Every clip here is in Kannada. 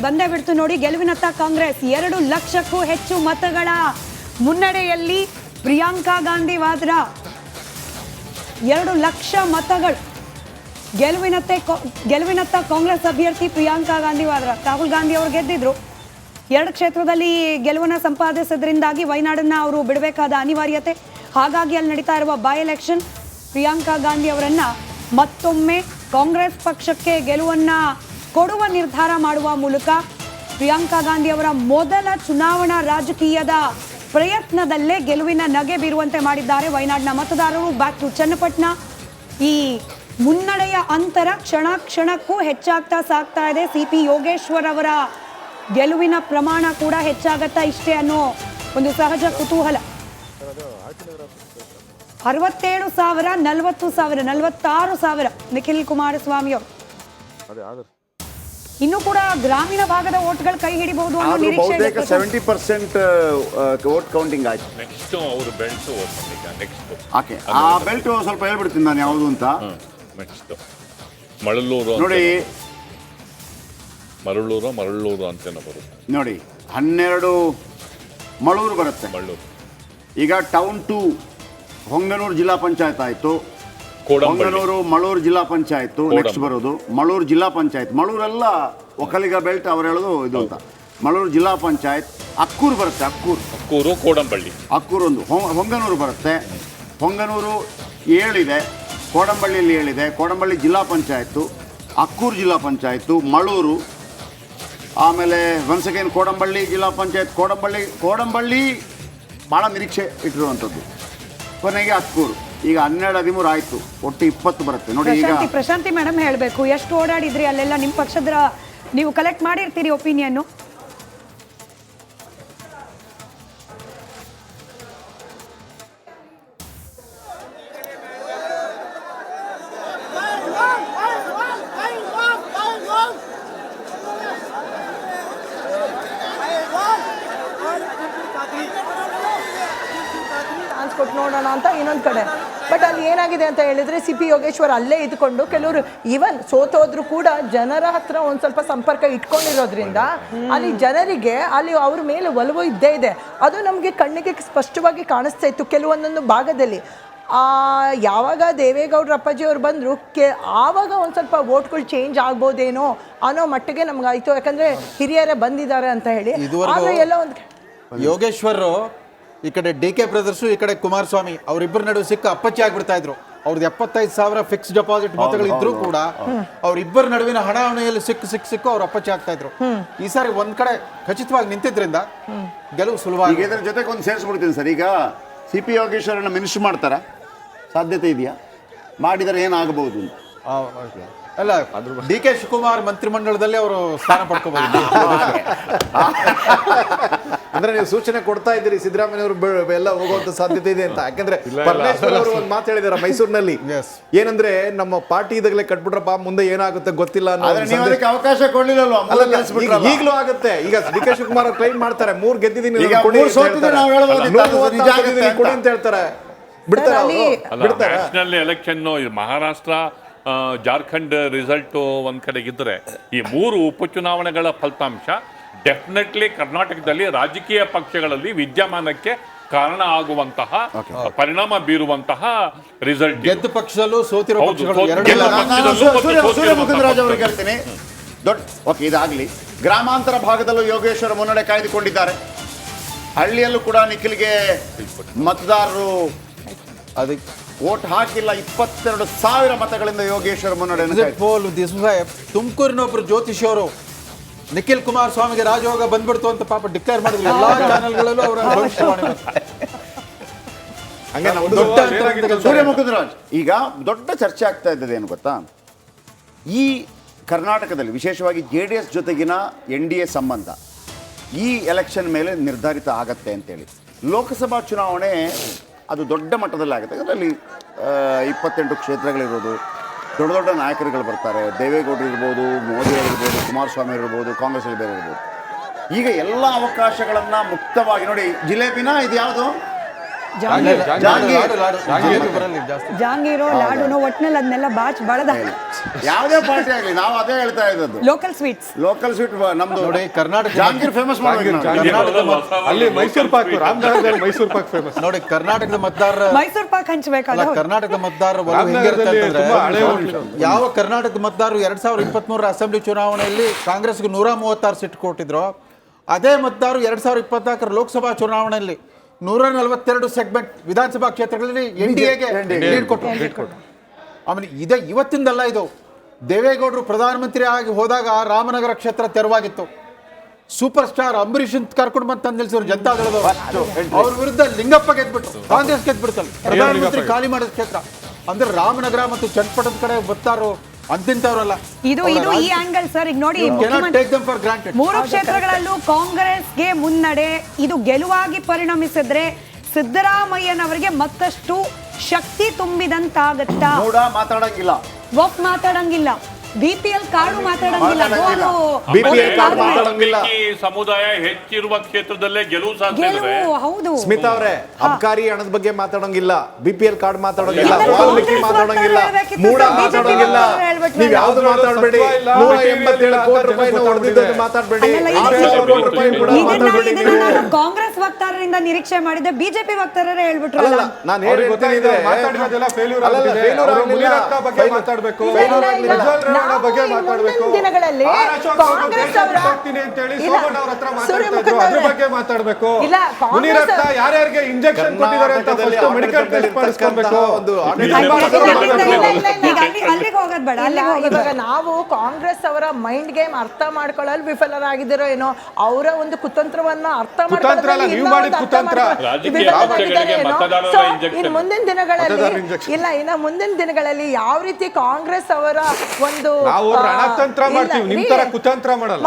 ಬಂದೇ ಬಿಡ್ತು ನೋಡಿ. ಗೆಲುವಿನತ್ತ ಕಾಂಗ್ರೆಸ್ 2 ಲಕ್ಷಕ್ಕೂ ಹೆಚ್ಚು ಮತಗಳ ಮುನ್ನಡೆಯಲ್ಲಿ ಪ್ರಿಯಾಂಕಾ ಗಾಂಧಿ ವಾದ್ರಾ. 2 ಲಕ್ಷ ಮತಗಳು ಗೆಲುವಿನತ್ತ ಕಾಂಗ್ರೆಸ್ ಅಭ್ಯರ್ಥಿ ಪ್ರಿಯಾಂಕಾ ಗಾಂಧಿ ವಾದ್ರಾ. ರಾಹುಲ್ ಗಾಂಧಿ ಅವರು ಗೆದ್ದಿದ್ರು. 2 ಕ್ಷೇತ್ರದಲ್ಲಿ ಗೆಲುವನ್ನು ಸಂಪಾದಿಸೋದ್ರಿಂದಾಗಿ ವಯನಾಡನ್ನ ಅವರು ಬಿಡಬೇಕಾದ ಅನಿವಾರ್ಯತೆ. ಹಾಗಾಗಿ ಅಲ್ಲಿ ನಡೀತಾ ಇರುವ ಬೈ ಎಲೆಕ್ಷನ್ ಪ್ರಿಯಾಂಕಾ ಗಾಂಧಿ ಅವರನ್ನ ಮತ್ತೊಮ್ಮೆ ಕಾಂಗ್ರೆಸ್ ಪಕ್ಷಕ್ಕೆ ಗೆಲುವನ್ನ ಕೊಡುವ ನಿರ್ಧಾರ ಮಾಡುವ ಮೂಲಕ ಪ್ರಿಯಾಂಕಾ ಗಾಂಧಿ ಅವರ ಮೊದಲ ಚುನಾವಣಾ ರಾಜಕೀಯದ ಪ್ರಯತ್ನದಲ್ಲೇ ಗೆಲುವಿನ ನಗೆ ಬೀರುವಂತೆ ಮಾಡಿದ್ದಾರೆ ವಯನಾಡಿನ ಮತದಾರರು. Back to Channapatna. ಈ ಮುನ್ನಡೆಯ ಅಂತರ ಕ್ಷಣ ಕ್ಷಣಕ್ಕೂ ಹೆಚ್ಚಾಗ್ತಾ ಸಾಗ್ತಾ ಇದೆ. CP ಯೋಗೇಶ್ವರ್ ಅವರ ಗೆಲುವಿನ ಪ್ರಮಾಣ ಕೂಡ ಹೆಚ್ಚಾಗತ್ತಾ ಇಷ್ಟೇ ಅನ್ನೋ ಒಂದು ಸಹಜ ಕುತೂಹಲ. 67,000, 40,000, 46,000 ನಿಖಿಲ್ ಕುಮಾರಸ್ವಾಮಿ ಅವರು. ಇನ್ನು ಕೂಡ ಗ್ರಾಮೀಣ ಭಾಗದ ವೋಟ್ಗಳು ಕೈ ಹಿಡಿಬಹುದು ಅನ್ನೋ ನಿರೀಕ್ಷೆ ಇದೆ. 70% ವೋಟ್ ಕೌಂಟಿಂಗ್ ಆಯ್ತು. ನೆಕ್ಸ್ಟ್ ಅವರು ಬೆಲ್ಟ್ ಓಕೆ, ಆ ಬೆಲ್ಟ್ ಸ್ವಲ್ಪ ಹೇಳ್ಬಿಡ್ತೀನಿ ನಾನು ಯಾವುದು ಅಂತ. ನೆಕ್ಸ್ಟ್ ಮಳಲೂರು ನೋಡಿ, ಮರಳೂರು ಅಂತ ಬರುತ್ತೆ ನೋಡಿ. 12 ಮಳೂರು ಬರುತ್ತೆ. ಮಳ್ಳೂರು ಈಗ ಟೌನ್ 2 ಹೊಂಗನೂರು ಜಿಲ್ಲಾ ಪಂಚಾಯತ್ ಆಯಿತು. ಹೊಂಗನೂರು ಮಳೂರು ಜಿಲ್ಲಾ ಪಂಚಾಯತ್ ನೆಕ್ಸ್ಟ್ ಬರೋದು. ಮಳೂರು ಜಿಲ್ಲಾ ಪಂಚಾಯತ್, ಮಳೂರೆಲ್ಲ ಒಕ್ಕಲಿಗ ಬೆಲ್ಟ್ ಅವ್ರು ಹೇಳೋದು ಇದು ಅಂತ. ಮಳೂರು ಜಿಲ್ಲಾ ಪಂಚಾಯತ್. ಅಕ್ಕೂರು ಬರುತ್ತೆ. ಅಕ್ಕೂರು ಕೋಡಂಬಳ್ಳಿ. ಅಕ್ಕೂರು ಒಂದು. ಹೊಂಗನೂರು ಬರುತ್ತೆ. ಹೊಂಗನೂರು 7 ಇದೆ. ಕೋಡಂಬಳ್ಳಿಯಲ್ಲಿ 7 ಇದೆ. ಕೋಡಂಬಳ್ಳಿ ಜಿಲ್ಲಾ ಪಂಚಾಯತ್ತು, ಅಕ್ಕೂರು ಜಿಲ್ಲಾ ಪಂಚಾಯತ್ತು, ಮಳೂರು, ಆಮೇಲೆ ಒನ್ಸ್ ಅಗೇನ್ ಕೋಡಂಬಳ್ಳಿ ಜಿಲ್ಲಾ ಪಂಚಾಯತ್. ಕೋಡಂಬಳ್ಳಿ ಭಾಳ ನಿರೀಕ್ಷೆ ಇಟ್ಟಿರುವಂಥದ್ದು. ಕೊನೆಗೆ ಅಕ್ಕೂರು. ಈಗ 12-13 ಆಯಿತು. ಒಟ್ಟು 20 ಬರುತ್ತೆ ನೋಡಿ. ಈಗ ಪ್ರಶಾಂತಿ ಮೇಡಮ್ ಹೇಳಬೇಕು, ಎಷ್ಟು ಓಡಾಡಿದ್ರಿ ಅಲ್ಲೆಲ್ಲ? ನಿಮ್ಮ ಪಕ್ಷದ ನೀವು ಕಲೆಕ್ಟ್ ಮಾಡಿರ್ತೀರಿ ಒಪಿನಿಯನ್ನು. ಕೊಟ್ಟು ನೋಡೋಣ ಅಂತ ಇನ್ನೊಂದು ಕಡೆ. ಬಟ್ ಅಲ್ಲಿ ಏನಾಗಿದೆ ಅಂತ ಹೇಳಿದ್ರೆ CP ಯೋಗೇಶ್ವರ್ ಅಲ್ಲೇ ಇದ್ಕೊಂಡು ಕೆಲವರು ಈವನ್ ಸೋತೋದ್ರು ಕೂಡ ಜನರ ಹತ್ರ ಒಂದು ಸ್ವಲ್ಪ ಸಂಪರ್ಕ ಇಟ್ಕೊಂಡಿರೋದ್ರಿಂದ ಅಲ್ಲಿ ಜನರಿಗೆ ಅಲ್ಲಿ ಅವ್ರ ಮೇಲೆ ಒಲವು ಇದ್ದೇ ಇದೆ. ಅದು ನಮಗೆ ಕಣ್ಣಿಗೆ ಸ್ಪಷ್ಟವಾಗಿ ಕಾಣಿಸ್ತಾ ಇತ್ತು ಕೆಲವೊಂದೊಂದು ಭಾಗದಲ್ಲಿ. ಯಾವಾಗ ದೇವೇಗೌಡರ ಅಪ್ಪಾಜಿ ಅವ್ರು ಬಂದರು ಆವಾಗ ಒಂದು ಸ್ವಲ್ಪ ವೋಟ್ಗಳು ಚೇಂಜ್ ಆಗ್ಬೋದೇನೋ ಅನ್ನೋ ಮಟ್ಟಿಗೆ ನಮ್ಗೆ ಆಯಿತು. ಯಾಕಂದರೆ ಹಿರಿಯರೇ ಬಂದಿದ್ದಾರೆ ಅಂತ ಹೇಳಿ. ಆದರೆ ಎಲ್ಲ ಒಂದು ಯೋಗೇಶ್ವರ್ ಈ ಕಡೆ DK ಬ್ರದರ್ಸು, ಈ ಕಡೆ ಕುಮಾರಸ್ವಾಮಿ ಅವರಿಬ್ಬರ ನಡುವೆ ಸಿಕ್ಕ ಅಪ್ಪಚ್ಚಿ ಆಗ್ಬಿಡ್ತಾ ಇದ್ರು. ಅವ್ರದ್ದು 75,000 ಫಿಕ್ಸ್ ಡೆಪಾಸಿಟ್ ಮತಗಳು ಇದ್ರು ಕೂಡ ಅವ್ರಿಬ್ಬರ ನಡುವಿನ ಹಣಾವಣಿಯಲ್ಲಿ ಸಿಕ್ಕು ಅವ್ರು ಅಪ್ಪಚ್ಚಿ ಆಗ್ತಾ ಇದ್ರು. ಈ ಸಾರಿ ಒಂದ್ ಕಡೆ ಖಚಿತವಾಗಿ ನಿಂತಿದ್ರಿಂದ ಗೆಲುವು ಸುಲಭವಾಗಿ. ಇದರ ಜೊತೆಗೆ ಒಂದು ಸೇರಿಸ್ಬಿಡ್ತೀನಿ ಸರ್. ಈಗ CP ಯೋಗೇಶ್ವರನ್ನ ಮಿನಿಸ್ಟರ್ ಮಾಡ್ತಾರ ಸಾಧ್ಯತೆ ಇದೆಯಾ? ಮಾಡಿದರೆ ಏನಾಗಬಹುದು? ಅಲ್ಲ, DK ಶಿವಕುಮಾರ್ ಮಂತ್ರಿಮಂಡಲದಲ್ಲಿ ಅವರು ಸ್ಥಾನ ಪಡ್ಕೋಬಹುದು. ಅಂದ್ರೆ ನೀವು ಸೂಚನೆ ಕೊಡ್ತಾ ಇದ್ದೀರಿ ಸಿದ್ದರಾಮಯ್ಯ ಅವರು ಎಲ್ಲ ಹೋಗುವಂತ ಸಾಧ್ಯತೆ ಇದೆ ಅಂತ. ಯಾಕಂದ್ರೆ ಪರಮೇಶ್ವರ್ ಅವರು ಒಂದು ಮಾತು ಹೇಳಿದಾರೆ ಮೈಸೂರಿನಲ್ಲಿ. ಏನಂದ್ರೆ ನಮ್ಮ ಪಾರ್ಟಿ ಇದಾಗಲೇ ಕಟ್ಬಿಟ್ರಪ್ಪ, ಮುಂದೆ ಏನಾಗುತ್ತೆ ಗೊತ್ತಿಲ್ಲ ಅವಕಾಶ ಕೊಡ್ಲಿಲ್ಲ. ಈಗಲೂ ಆಗುತ್ತೆ. ಈಗ DK ಶಿವಕುಮಾರ್ ಕ್ಲೈಮ್ ಮಾಡ್ತಾರೆ 3 ಗೆದ್ದಿದ್ದೀನಿ ಕೊಡಿ ಅಂತ ಹೇಳ್ತಾರೆ. ಬಿಡ್ತಾರೆ. National election Maharashtra Jharkhand result ಒಂದ್ ಕಡೆಗಿದ್ರೆ ಈ 3 ಉಪಚುನಾವಣೆಗಳ ಫಲಿತಾಂಶ ಡೆಫಿನೆಟ್ಲಿ ಕರ್ನಾಟಕದಲ್ಲಿ ರಾಜಕೀಯ ಪಕ್ಷಗಳಲ್ಲಿ ವಿದ್ಯಮಾನಕ್ಕೆ ಕಾರಣ ಆಗುವಂತಹ ಪರಿಣಾಮ ಬೀರುವಂತಹ ರಿಸಲ್ಟ್. ಗೆದ್ದ ಪಕ್ಷದಲ್ಲೂ ಸೋತಿರೋ ಪಕ್ಷಗಳು ಹೇಳ್ತೀನಿ. ಓಕೆ, ಇದಾಗಲಿ. ಗ್ರಾಮಾಂತರ ಭಾಗದಲ್ಲೂ ಯೋಗೇಶ್ವರ ಮುನ್ನಡೆ ಕಾಯ್ದುಕೊಂಡಿದ್ದಾರೆ. ಹಳ್ಳಿಯಲ್ಲೂ ಕೂಡ ನಿಖಿಲ್ಗೆ ಮತದಾರರು ಅದಕ್ಕೆ ವೋಟ್ ಹಾಕಿಲ್ಲ. 22,000 ಮತಗಳಿಂದ ಯೋಗೇಶ್ವರ ಮುನ್ನಡೆ. ತುಮಕೂರಿನೊಬ್ರು ಜ್ಯೋತಿಷ್ ಅವರು ನಿಖಿಲ್ ಕುಮಾರಸ್ವಾಮಿಗೆ ರಾಜಯೋಗ ಬಂದ್ಬಿಡ್ತು ಅಂತ ಪಾಪ ಡಿಕ್ಲೇರ್ ಮಾಡಿದ್ರು. ಎಲ್ಲಾ ಚಾನೆಲ್ಗಳಲ್ಲೂ ಅವರ ಭವಿಷ್ಯವಾಣಿ. ಸೂರ್ಯಮುಖರಾಜ್, ಈಗ ದೊಡ್ಡ ಚರ್ಚೆ ಆಗ್ತಾ ಇದ್ದದ್ದು ಏನು ಗೊತ್ತಾ? ಈ ಕರ್ನಾಟಕದಲ್ಲಿ ವಿಶೇಷವಾಗಿ JDS ಜೊತೆಗಿನ NDA ಸಂಬಂಧ ಈ ಎಲೆಕ್ಷನ್ ಮೇಲೆ ನಿರ್ಧಾರಿತ ಆಗತ್ತೆ ಅಂತೇಳಿ. ಲೋಕಸಭಾ ಚುನಾವಣೆ ಅದು ದೊಡ್ಡ ಮಟ್ಟದಲ್ಲಿ ಆಗುತ್ತೆ. ಅದರಲ್ಲಿ 28 ಕ್ಷೇತ್ರಗಳಿರೋದು, ದೊಡ್ಡ ದೊಡ್ಡ ನಾಯಕರುಗಳು ಬರ್ತಾರೆ. ದೇವೇಗೌಡರು ಇರ್ಬೋದು, ಮೋದಿ ಇರ್ಬೋದು, ಕುಮಾರಸ್ವಾಮಿ ಇರ್ಬೋದು, ಕಾಂಗ್ರೆಸ್ ಬೇರೆ ಇರ್ಬೋದು. ಈಗ ಎಲ್ಲ ಅವಕಾಶಗಳನ್ನು ಮುಕ್ತವಾಗಿ ನೋಡಿ. ಜಿಲೇಬಿನ ಇದು ಯಾವುದು? ಜಾಂಗೀರ್ ಜಾಂಗೀರ್ ಬರಲ್ಲ ಈಗ ಜಾಸ್ತಿ. ಜಾಂಗೀರೋ ಲಾಡುನೋ ಒಟ್ನಲ್ಲಿ ಅದನ್ನೆಲ್ಲ ಬಾಚ್ ಬಳದ ಯಾವುದೇ ಪಾರ್ಟಿ ಆಗಲಿ ನಾವು ಅದೇ ಹೇಳ್ತಾ ಇದ್ದದ್ದು. ಲೋಕಲ್ ಸ್ವೀಟ್ಸ್ ಲೋಕಲ್ ಸ್ವೀಟ್ ನಮ್ದು ನೋಡಿ ಕರ್ನಾಟಕ ಜಾಂಗೀರ್ ಫೇಮಸ್ ಅಲ್ಲಿ ಮೈಸೂರು ಪಾಕ್ ರಾಮನಗರದಲ್ಲಿ ಮೈಸೂರು ಪಾಕ್ ಫೇಮಸ್. ನೋಡಿ ಕರ್ನಾಟಕದ ಮತದಾರರ ಮೈಸೂರು ಪಾಕ್ ಹಂಚ್ಬೇಕಲ್ಲ ಅಲ್ಲ, ಕರ್ನಾಟಕದ ಮತದಾರರ ಒಲವು ಹೆಂಗಿರುತ್ತೆ ಅಂತಂದ್ರೆ, ಯಾವ ಕರ್ನಾಟಕದ ಮತದಾರರು 2023 ಅಸೆಂಬ್ಲಿ ಚುನಾವಣೆಯಲ್ಲಿ ಕಾಂಗ್ರೆಸ್ಗೆ 136 ಸೀಟ್ ಕೊಟ್ಟಿದ್ರು, ಅದೇ ಮತದಾರರು 2024 ಲೋಕಸಭಾ ಚುನಾವಣೆಯಲ್ಲಿ 142 ಸೆಗ್ಮೆಂಟ್ ವಿಧಾನಸಭಾ ಕ್ಷೇತ್ರಗಳಲ್ಲಿ ಎನ್ಡಿಎಗೆ ಲೀಡ್ ಕೊಟ್ಟರು. ಆಮೇಲೆ ಇದೇ ಇವತ್ತಿಂದಲ್ಲ, ಇದು ದೇವೇಗೌಡರು ಪ್ರಧಾನಮಂತ್ರಿ ಆಗಿ ಹೋದಾಗ ರಾಮನಗರ ಕ್ಷೇತ್ರ ತೆರವಾಗಿತ್ತು. ಸೂಪರ್ ಸ್ಟಾರ್ ಅಂಬರೀಷ್ ಕರ್ಕೊಂಡು ಬಂದು ತಂದು ನಿಲ್ಸಿದ್ರು ಜನತಾದಳದವರು. ಅವ್ರ ವಿರುದ್ಧ ಲಿಂಗಪ್ಪ ಗೆದ್ಬಿಟ್ರು, ಕಾಂಗ್ರೆಸ್ ಗೆದ್ಬಿಡ್ತಲ್ಲ, ಪ್ರಧಾನಮಂತ್ರಿ ಖಾಲಿ ಮಾಡಿದ ಕ್ಷೇತ್ರ. ಅಂದ್ರೆ ರಾಮನಗರ ಮತ್ತು ಚನ್ನಪಟ್ಟಣದ ಕಡೆ ಬರ್ತಾರೋ ಅಂತಿಂತವ್ರಲ್ಲ. ಇದು ಈ ಆಂಗಲ್ ಸರ್. ಈಗ ನೋಡಿ, ಟೇಕ್ ದಮ್ ಫಾರ್ ಗ್ರಾಂಟೆಡ್. 3 ಕ್ಷೇತ್ರಗಳಲ್ಲೂ ಕಾಂಗ್ರೆಸ್ಗೆ ಮುನ್ನಡೆ. ಇದು ಗೆಲುವಾಗಿ ಪರಿಣಮಿಸಿದ್ರೆ ಸಿದ್ದರಾಮಯ್ಯನವರಿಗೆ ಮತ್ತಷ್ಟು ಶಕ್ತಿ ತುಂಬಿದಂತಾಗತ್ತಾ? ಮಾತಾಡಂಗಿಲ್ಲ, ವಕ್ ಮಾತಾಡಂಗಿಲ್ಲ, BPL ಕಾರ್ಡು ಮಾತಾಡಂಗಿಲ್ಲ, BPL ಕಾರ್ಡ್ ಮಾತಾಡಂಗಿಲ್ಲ. ಈ ಸಮುದಾಯ ಹೆಚ್ಚಿರುವ ಕ್ಷೇತ್ರದಲ್ಲೇ ಗೆಲುವು ಸಾಧಿಸಿದ್ರೆ ಗೆಲುವು. ಹೌದು ಸ್ಮಿತಾ ಅವರೇ, ಅಬ್ಕಾರಿ ಹಣದ ಬಗ್ಗೆ ಮಾತಾಡಂಗಿಲ್ಲ, BPL ಕಾರ್ಡ್ ಮಾತಾಡಂಗಿಲ್ಲ, ಇದೆಲ್ಲ ವಾಲ್ಮೀಕಿ ಕಾಂಗ್ರೆಸ್ ಮಾತಾಡಂಗಿಲ್ಲ, ಹೇಳ್ಬೇಕಿತ್ತು ಮೂಡ ಸರ್, BJP ಮಾತಾಡಂಗಿಲ್ಲ. ಹೇಳ್ಬಿಟ್ರಲ್ಲ. ನೀವ್ ಯಾವ್ದು ಮಾತಾಡಬೇಡಿ. 187 ಕೋಟಿ ರೂಪಾಯಿ ಹೊಡೆದಿದ್ದು ಮಾತಾಡಬೇಡಿ. ಅಲ್ಲಲ್ಲ, 600 ಕೋಟಿ ರೂಪಾಯಿ ಕೂಡ ಮಾತಾಡಬೇಡಿ. ಇದನ್ನ ನಾನು ಕಾಂಗ್ರೆಸ್ ವಕ್ತಾರರಿಂದ ನಿರೀಕ್ಷೆ ಮಾಡಿದ್ದೆ, ಬಿಜೆಪಿ ವಕ್ತಾರರೇ ಹೇಳ್ಬಿಟ್ರಲ್ಲ. ಅಲ್ಲ, ನಾನು ಹೇಳ್ತೀನಿ ಇದೆ ಮಾತಾಡಿರೋದೆಲ್ಲ ಫೇಲ್ಯೂರ್ ಅಲ್ಲ, ಆಗಿದೆ. failure ಅವರು ಆಗ್ಲಿಲ್ಲ. ಮುನಿರತ್ನ ಬಗ್ಗೆ ಮಾತಾಡಬೇಕು, failure ಆಗ್ಲಿಲ್ಲ. ಪ್ರಜ್ವಲ್ ರೇವಣ್ಣ ಬಗ್ಗೆ ನಾವು ಈ ಮಾತಾಡಬೇಕು. ಮುಂದಿನ ದಿನಗಳಲ್ಲಿ ಕಾಂಗ್ರೆಸ್ ಅವರ ಹೋಗ್ತೀನಿ ಅಂತ ಹೇಳಿ ಇಲ್ಲ, ಸೋಮಣ್ಣ ಅವ್ರ ಹತ್ರ ಮಾತಾಡ್ತಾ ಸೂರ್ಯಮುಖ ಇದ್ರು, ಅದ್ರ ಅವರೇ. ಬಗ್ಗೆ ಮಾತಾಡಬೇಕು. ಇಲ್ಲ, ಕಾಂಗ್ರೆಸ್ ಮುನಿರತ್ನ ಯಾರ್ಯಾರಿಗೆ ಇಂಜೆಕ್ಷನ್ ಕೊಟ್ಟಿದ್ದಾರೆ ಅಂತ ಫಸ್ಟ್ ಮೆಡಿಕಲ್ ಟೆಸ್ಟ್ ಮಾಡಿಸ್ಕೊಳ್ಬೇಕು. ಒಂದು ಈಗ ಅಲ್ಲಿಗೆ ಹೋಗೋದ್ ಬೇಡ, ಅಲ್ಲಿಗೆ ಹೋಗೋದ್ ಇವಾಗ ನಾವು ಕಾಂಗ್ರೆಸ್ ಅವರ ಮೈಂಡ್ ಗೇಮ್ ಅರ್ಥ ಮಾಡ್ಕೊಳ್ಳಲು ವಿಫಲರಾಗಿದ್ದೀರೋ ಏನೋ, ಅವರ ಒಂದು ಕುತಂತ್ರವನ್ನ ಅರ್ಥ ಕುತಂತ್ರ ಅಲ್ಲ, ನೀವು ಮಾಡಿದ ಕುತಂತ್ರ. ರಾಜಕೀಯ ಪಕ್ಷಗಳಿಗೆ ಮತದಾರರ injection. ಮುಂದಿನ ದಿನಗಳಲ್ಲಿ ಮುಂದಿನ ದಿನಗಳಲ್ಲಿ ಯಾವ ರೀತಿ ಕಾಂಗ್ರೆಸ್ ಅವರ ಒಂದು ನಾವು ರಣತಂತ್ರ ಮಾಡ್ತೀವಿ, ನಿಮ್ ತರ ಕುತಂತ್ರ ಮಾಡಲ್ಲ.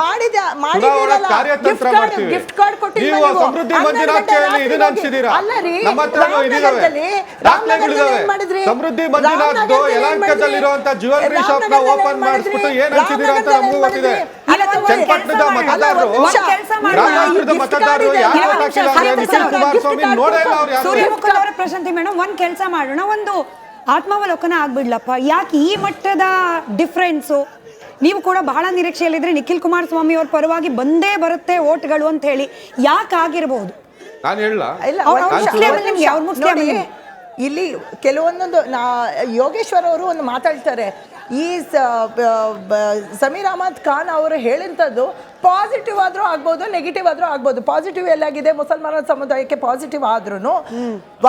ಚುನಾವಣಾ ಕಾರ್ಯತಂತ್ರ ಮಾಡ್ತೀವಿ. ಗಿಫ್ಟ್ ಕಾರ್ಡ್ ಕೊಟ್ಟಿದ್ದೀರಾ ನೀವು ನೀವು. ಸಮೃದ್ಧಿ 12 ಮಂಜುನಾಥ್ ಗಂಟೆ ಹೇಳಿ ಇದನ್ನ ಅನ್ಸಿದೀರಾ? ಅಲ್ಲ ರೀ, ನಮ್ಮ ಹತ್ರನೂ ಇದಿದಾವೆ, ದಾಖಲೆಗಳಿದಾವೆ. ಸಮೃದ್ಧಿ ಮಂಜುನಾಥ್ ಯಲಹಂಕದಲ್ಲಿರುವಂತ ಜ್ಯುವೆಲರಿ ಶಾಪ್ ನ ಓಪನ್ ಮಾಡಿಸ್ಬಿಟ್ಟು ಏನ್ ಅನ್ಸಿದೀರಾ ಅಂತ ನಮಗೂ ಗೊತ್ತಿದೆ. ಚನ್ನಪಟ್ಟಣದ ಮತದಾರರು, ಗ್ರಾಮಾಂತರದ ಮತದಾರರು ಯಾರು vote ಹಾಕಿಲ್ಲ ಅಂದ್ರೆ ನಿಖಿಲ್ ಕುಮಾರಸ್ವಾಮಿ ನೋಡೇ ಇಲ್ಲ ಅವ್ರು ಯಾರು. ಸೂರ್ಯಮುಖಲ್ ಅವರ ಪ್ರಶಾಂತಿ ಮೇಡಮ್, ಒಂದ್ ಕೆಲಸ ಮಾಡೋಣ, ಒಂದು ಆತ್ಮಾವಲೋಕನ ಆಗ್ಬಿಡ್ಲಪ್ಪ. ಯಾಕೆ ಈ ಮಟ್ಟದ ಡಿಫ್ರೆನ್ಸು? ನೀವು ಕೂಡ ಬಹಳ ನಿರೀಕ್ಷೆಯಲ್ಲಿದ್ರೆ ನಿಖಿಲ್ ಕುಮಾರಸ್ವಾಮಿ ಅವ್ರ ಪರವಾಗಿ ಬಂದೇ ಬರುತ್ತೆ ಓಟ್ಗಳು ಅಂತ ಹೇಳಿ, ಯಾಕೆ ಆಗಿರಬಹುದು? ನಾನು ಹೇಳ ಇಲ್ಲ, ಅವ್ರು ಒಂದ್ ನಿಮಿಷ, ಮುಸ್ಲಿಂ ಒಂದ್ ನಿಮಿಷ. ನಿಮ್ಗೆ, ಅವ್ರು ಮುಸ್ಲಿಂ ನೋಡಿ, ನಿಮ್ಗೆ. ಇಲ್ಲಿ ಕೆಲವೊಂದೊಂದು ಯೋಗೇಶ್ವರ್ ಅವರು ಒಂದು ಮಾತಾಡ್ತಾರೆ. ಈ ಸಮೀರ್ ಅಹಮದ್ ಖಾನ್ ಅವರು ಹೇಳಿಂಥದ್ದು ಪಾಸಿಟಿವ್ ಆದ್ರೂ ಆಗ್ಬೋದು, ನೆಗೆಟಿವ್ ಆದ್ರೂ ಆಗ್ಬೋದು. ಪಾಸಿಟಿವ್ ಎಲ್ಲಾಗಿದೆ, ಮುಸಲ್ಮಾನ ಸಮುದಾಯಕ್ಕೆ ಪಾಸಿಟಿವ್ ಆದ್ರೂ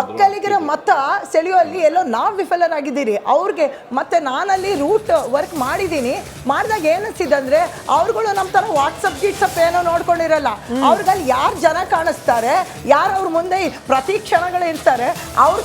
ಒಕ್ಕಲಿಗರ ಮತ ಸೆಳೆಯುವಲ್ಲಿ ಎಲ್ಲೋ ನಾವು ವಿಫಲರಾಗಿದ್ದೀರಿ. ಅವ್ರಿಗೆ ಮತ್ತೆ ನಾನಲ್ಲಿ ರೂಟ್ ವರ್ಕ್ ಮಾಡಿದ್ದೀನಿ. ಮಾಡಿದಾಗ ಏನಿಸಿದಂದ್ರೆ ಅವ್ರುಗಳು ನಮ್ಮ ಥರ ವಾಟ್ಸಪ್ ಗೀಟ್ಸಪ್ ಏನೋ ನೋಡ್ಕೊಂಡಿರಲ್ಲ. ಅವ್ರಿಗಲ್ಲಿ ಯಾರು ಜನ ಕಾಣಿಸ್ತಾರೆ, ಯಾರು ಅವ್ರ ಮುಂದೆ ಪ್ರತಿ ಕ್ಷಣಗಳು ಇರ್ತಾರೆ, ಅವ್ರ